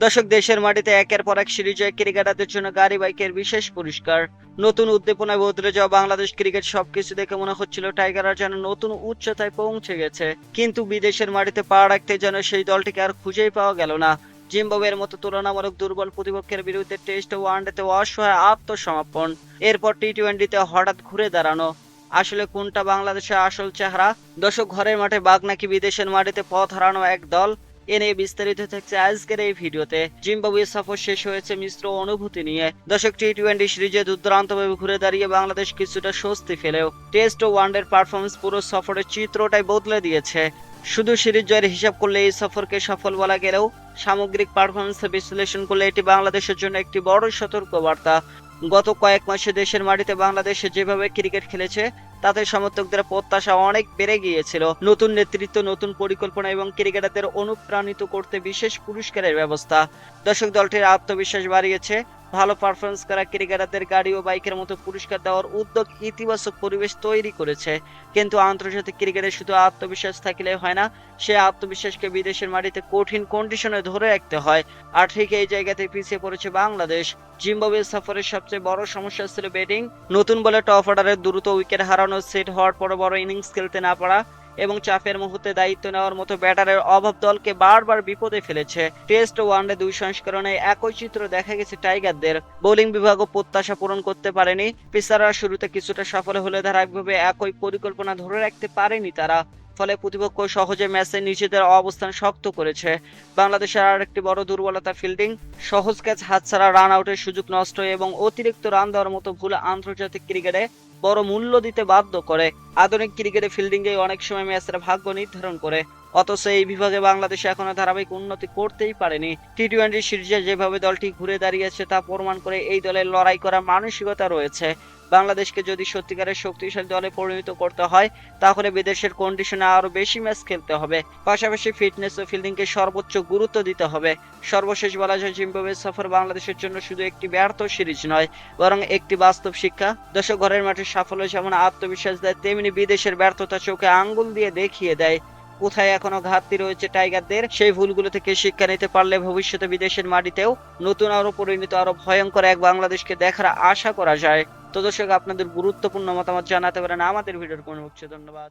দর্শক, দেশের মাটিতে একের পর এক সিরিজ জয় ক্রিকেটারদের জন্য গাড়ি বাইকের বিশেষ পুরস্কার। নতুন উদ্দীপনায় বদলে যাওয়া বাংলাদেশ ক্রিকেট সবকিছু দেখে মনে হচ্ছিল টাইগাররা যেন নতুন উচ্চতায় পৌঁছে গেছে, কিন্তু বিদেশের মাটিতে পা রাখতে যেন সেই দলটিকে আর খুঁজেই পাওয়া গেল না। জিম্বাবুয়ের মতো তুলনামূলক দুর্বল প্রতিপক্ষের বিরুদ্ধে টেস্ট ও ওয়ানডেতে অসহায় আত্মসমর্পণ, এরপর টি-20তে হঠাৎ ঘুরে দাঁড়ানো। আসলে কোনটা বাংলাদেশের আসল চেহারা? দর্শক, ঘরের মাঠে বাঘ নাকি বিদেশের মাটিতে পথ হারানো এক দল? এ নিয়ে বিস্তারিত থাকছে আজকের এই ভিডিওতে। জিম্বাবুয়ে সফর শেষ হয়েছে মিশ্র অনুভূতি নিয়ে। দর্শক, টি-20 সিরিজে দুর্দান্তভাবে ঘুরে দাঁড়িয়ে বাংলাদেশ কিছুটা স্বস্তি ফেলেও টেস্ট ও ওয়ানডের পারফরমেন্স পুরো সফরের চিত্রটাই বদলে দিয়েছে। শুধু সিরিজ জয়ের হিসাব করলে এই সফরকে সফল বলা গেলেও সামগ্রিক পারফরমেন্স বিশ্লেষণ করলে এটি বাংলাদেশের জন্য একটি বড় সতর্কবার্তা। গত কয়েক মাসে দেশের মাটিতে বাংলাদেশে যেভাবে ক্রিকেট খেলেছে তাতে সমর্থকদের প্রত্যাশা অনেক বেড়ে গিয়েছিল। নতুন নেতৃত্ব, নতুন পরিকল্পনা এবং ক্রিকেটারদের অনুপ্রাণিত করতে বিশেষ পুরস্কারের ব্যবস্থা। দর্শক, দলটির আত্মবিশ্বাস বাড়িয়েছে। ভালো পারফরমেন্স করা ক্রিকেটারদের গাড়ি ও বাইকের মতো পুরস্কার দেওয়ার উদ্যোগ ইতিবাচক পরিবেশ তৈরি করেছে। কিন্তু আন্তর্জাতিক ক্রিকেটে শুধু আত্মবিশ্বাস থাকলে হয় না, সে আত্মবিশ্বাসকে বিদেশের মাটিতে কঠিন কন্ডিশনে ধরে রাখতে হয়। আর ঠিক এই জায়গাতে পিছিয়ে পড়েছে বাংলাদেশ। জিম্বাবুয়ে সফরের সবচেয়ে বড় সমস্যা ছিল ব্যাটিং। নতুন বলে টপ অর্ডারে দ্রুত উইকেট হারানো, সেট হওয়ার পর বড় ইনিংস খেলতে না পারা এবং চাপের মুহূর্তে দায়িত্ব নেওয়ার মতো ব্যাটারের অভাব দলকে বারবার বিপদে ফেলেছে। টেস্ট ও ওয়ানডে দুই সংস্করণে একই চিত্র দেখা গেছে টাইগারদের। বোলিং বিভাগও প্রত্যাশা পূরণ করতে পারেনি। পেসাররা শুরুতে কিছুটা সফল হলে ধারাবাহিকভাবে একই পরিকল্পনা ধরে রাখতে পারেনি তারা। ফলে প্রতিপক্ষ সহজে ম্যাচে নিজেদের অবস্থান শক্ত করেছে। বাংলাদেশের আর একটি বড় দুর্বলতা ফিল্ডিং। সহজ ক্যাচ হাতছাড়া, রান আউটের সুযোগ নষ্ট এবং অতিরিক্ত রান দেওয়ার মতো ভুল আন্তর্জাতিক ক্রিকেটে বড় মূল্য দিতে বাধ্য করে। আধুনিক ক্রিকেটে ফিল্ডিং এ অনেক সময় ম্যাচের ভাগ্য নির্ধারণ করে, অথচ এই বিভাগে বাংলাদেশ এখনো ধারাবাহিক উন্নতি করতেই পারেনি। টি-20 সিরিজে যেভাবে দলটি ঘুরে দাঁড়িয়েছে তা প্রমাণ করে এই দলের লড়াই করার মানসিকতা রয়েছে। বাংলাদেশকে যদি সত্যিকারের শক্তিশালী দলে পরিণত করতে হয় তাহলে বিদেশের কন্ডিশনে আরো বেশি ম্যাচ খেলতে হবে, পাশাপাশি ফিটনেস ও ফিল্ডিংকে সর্বোচ্চ গুরুত্ব দিতে হবে। সর্বশেষ বলা যায়, জিম্বাবুয়ে সফর বাংলাদেশের জন্য শুধু একটি ব্যর্থ সিরিজ নয়, বরং একটি বাস্তব শিক্ষা। দর্শক, ঘরের মাঠে সাফল্য যেমন আত্মবিশ্বাস দেয়, তেমনি বিদেশের ব্যর্থতা চোখে আঙ্গুল দিয়ে দেখিয়ে দেয় কোথায় এখনো ঘাটতি রয়েছে টাইগারদের। সেই ভুলগুলো থেকে শিক্ষা নিতে পারলে ভবিষ্যতে বিদেশের মাটিতেও নতুন আরো পরিণত, আরো ভয়ঙ্কর এক বাংলাদেশকে দেখার আশা করা যায়। তো দর্শক, আপনাদের গুরুত্বপূর্ণ মতামত জানাতে পারেন আমাদের ভিডিওর কমেন্ট বক্সে। ধন্যবাদ।